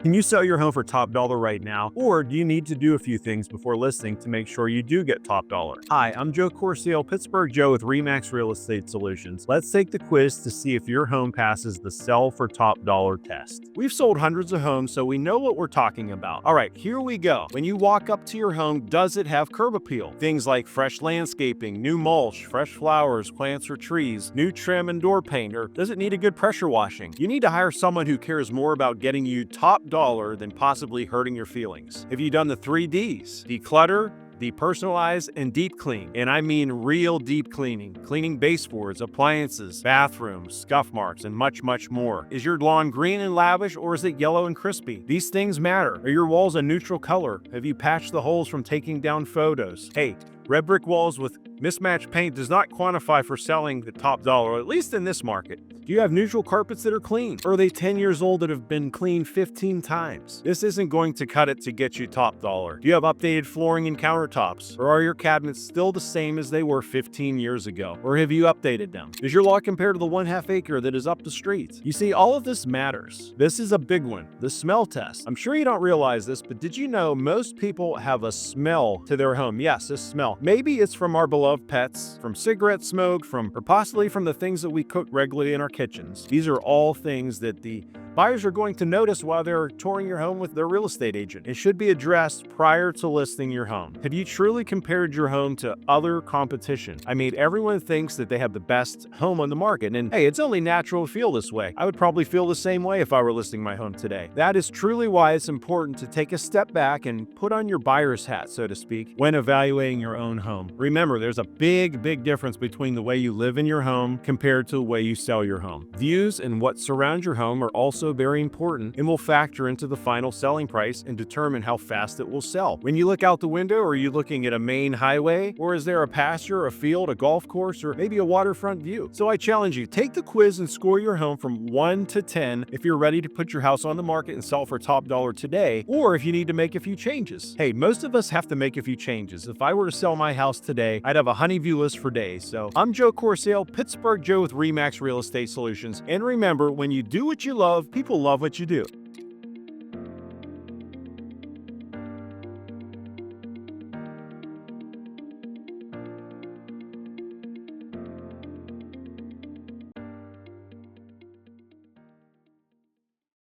Can you sell your home for top dollar right now? Or do you need to do a few things before listing to make sure you do get top dollar? Hi, I'm Joe Corsale, Pittsburgh Joe with RE Real Estate Solutions. Let's take the quiz to see if your home passes the sell for top dollar test. We've sold hundreds of homes, so we know what we're talking about. All right, here we go. When you walk up to your home, does it have curb appeal? Things like fresh landscaping, new mulch, fresh flowers, plants or trees, new trim and door paint, or does it need a good pressure washing? You need to hire someone who cares more about getting you top dollar than possibly hurting your feelings. Have you done the 3Ds? Declutter, depersonalize, and deep clean. And I mean real deep cleaning. Cleaning baseboards, appliances, bathrooms, scuff marks, and much, much more. Is your lawn green and lavish, or is it yellow and crispy? These things matter. Are your walls a neutral color? Have you patched the holes from taking down photos? Hey, red brick walls with mismatched paint does not quantify for selling the top dollar, at least in this market. Do you have neutral carpets that are clean? Or are they 10 years old that have been cleaned 15 times? This isn't going to cut it to get you top dollar. Do you have updated flooring and countertops? Or are your cabinets still the same as they were 15 years ago? Or have you updated them? Does your lot compare to the 1/2 acre that is up the street? You see, all of this matters. This is a big one, the smell test. I'm sure you don't realize this, but did you know most people have a smell to their home? Yes, a smell. Maybe it's from our beloved pets, from cigarette smoke, or possibly from the things that we cook regularly in our kitchens. These are all things that the buyers are going to notice while they're touring your home with their real estate agent. It should be addressed prior to listing your home. Have you truly compared your home to other competition? I mean, everyone thinks that they have the best home on the market, and hey, it's only natural to feel this way. I would probably feel the same way if I were listing my home today. That is truly why it's important to take a step back and put on your buyer's hat, so to speak, when evaluating your own home. Remember, there's a big difference between the way you live in your home compared to the way you sell your home. Views and what surrounds your home are also very important and will factor into the final selling price and determine how fast it will sell. When you look out the window, are you looking at a main highway, or is there a pasture, a field, a golf course, or maybe a waterfront view? So I challenge you, take the quiz and score your home from 1 to 10 if you're ready to put your house on the market and sell for top dollar today, or if you need to make a few changes. Hey, most of us have to make a few changes. If I were to sell my house today, I'd have a honeyview list for days. So I'm Joe Corsale, Pittsburgh Joe with RE Real Estate Solutions. And remember, when you do what you love, people love what you do.